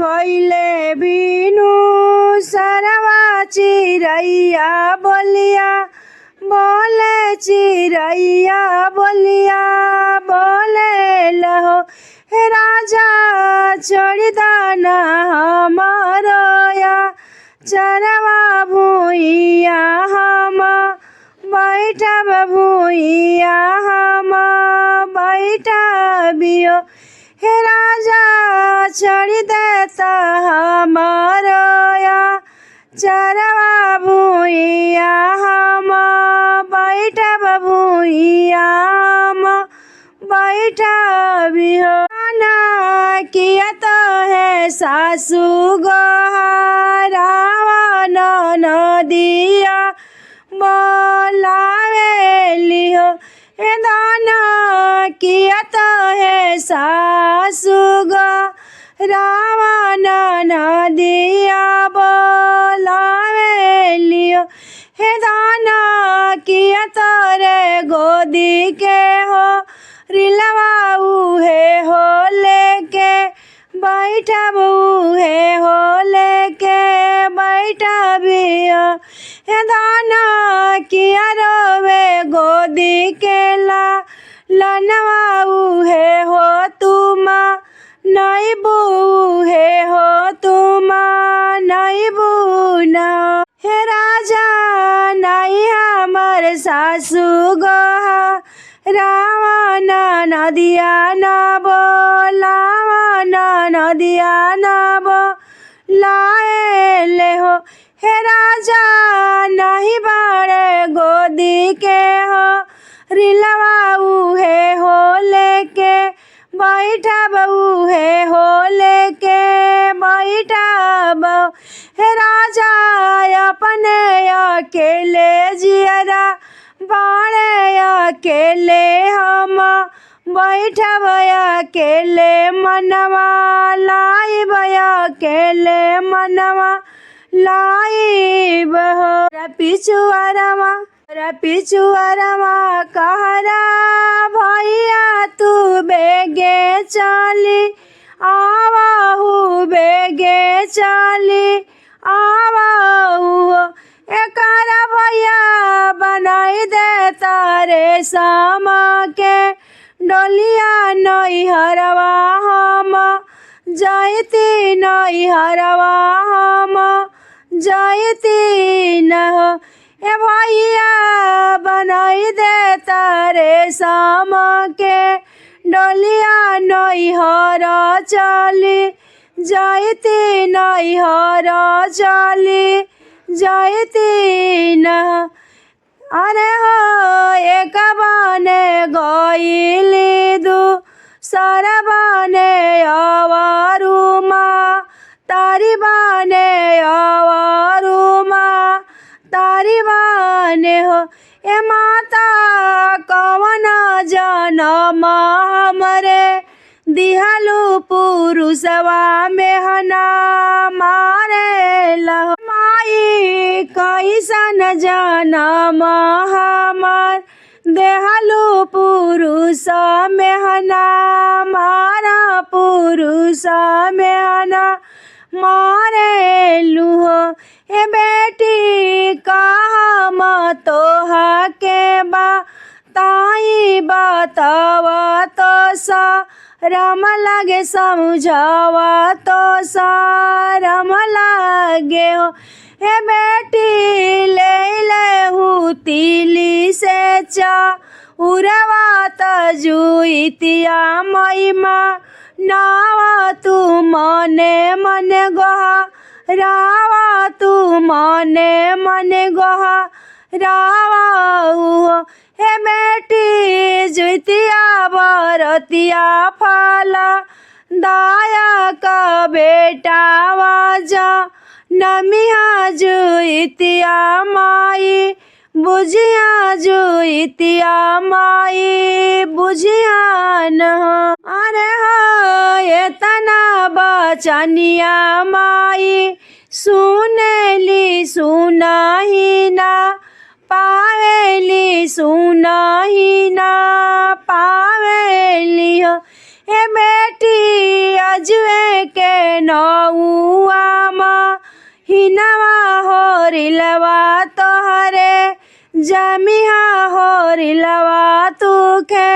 भैले बिनु सरवा चिरैया बोलिया बोले चिरैया बोलिया बोले लहो हे राजा छोड़ दाना हमारो या चरवा भूइया हम बैठब भूइया हम बैठबियो हे राजा छोड़ देता हमारो या चरवा भूइया हम बैठब भूइया हम बैठबियो ना किया तो है सासू गोहारावन नदिया बोलावे लियो हे दाना किया तो है सासू गोहारावन नदिया बोलावे लियो हे दाना किया तो रे गोदी के हो रिलवाऊ है हो लेके बैठबू है हो लेके बैठबिया हे दाना किया रोवे गोदी के लनवाऊ है हो तुम नहीं बू है हो तुम नहीं बू ना हे राजा नहीं हमर सासू गोहा रावण नदिया न बोलावन नदिया न बोलाए ले हो हे राजा नहीं बड़े गोदी के हो रिलवाऊ है हो लेके बैठबू है हो लेके बैठब हे राजा अपने अकेले जियरा बाड़े अकेले हम बैठब अकेले मनवा लाइब अकेले मनवा लाइब हो पिछुआरमा कहरा भैया तू बेगे चली आवाहू बेगे चली आवाहू एकर भैया बनाई दे तारे सामा के डोलिया नैहरवा हम जयती नैहरवा हम जयती न हो ए भैया बनाई दे तारे सामा के डोलिया नैहर चली जयती नैहर चली जयती न अरे हो एक बने गईली दू सरबने अवरुमा तारी बने अवरुमा तारी बने हो ए माता कवन जनम हमरे दिहलू पुरुषवा मेहना मारे लहो माई कैसन जनम हमर देहलू पुरुष मेहना मारा पुरुष मेहना मारे लूहो ए बेटी कहम तोहा के बा ताई बतावा तो सा रम लगे समझावा तो सारम लागे हो हे बेटी ले हूँ तिली से चा उरवा तजुइतिया महिमा नावा तू मने मने गहा रावा तू मने मने गहा रावा हे बेटी जुतिया बरतिया फला दाया का बेटा वाजा नमिया जुइतिया माई बुझिया जुइतिया माई बुझिया न अरे हो ये तना बचनिया माई सुनेली सुनाही ना पावेली सुनाही ना पावेली हो हे बेटी अजुए के नौआ हिनवा होरिलवा तोहरे जमिहा होरिलवा तुखे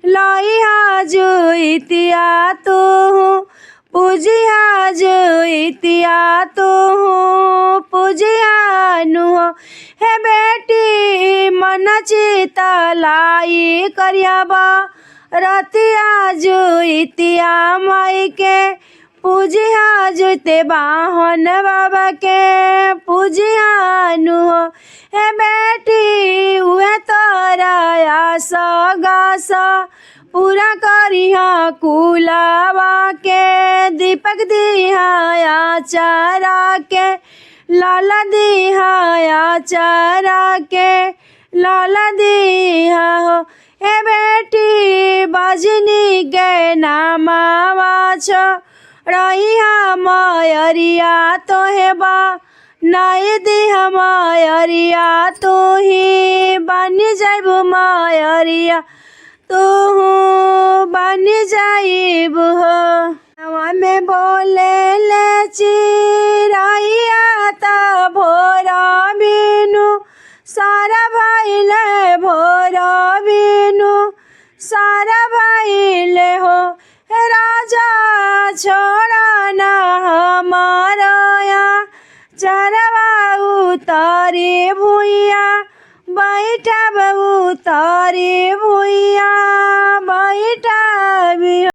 लइहा जुइतिया तू पूजिया जुइतिया तू पूजिया नुहो हे बेटी मन चिता लाई करियाबा रतिया जुइतिया माई के पूजिया जुते बाहन बाबा के पूजिया नुहो हे बेटी उहे तोरा आस गास पूरा करिहा कुलावा के दीपक दिहा चारा के लाला दिहा चारा के लाला दिहा हो हे बेटी बजनी के नामावा छो रहिहा मयरिया तो हेबा नहीं दिहा मयरिया तू ही बनी जाइबू मयरिया तू बनी जाइबू हो नवा में बोले ले चिरैया ता भोर बिनु सारा भाईले भोर बिनु सारा भाईले हो राजा छोड़ा ना हमारा चरवा उतारे भुइया बैठा बहु तारे भुइया बैठा भी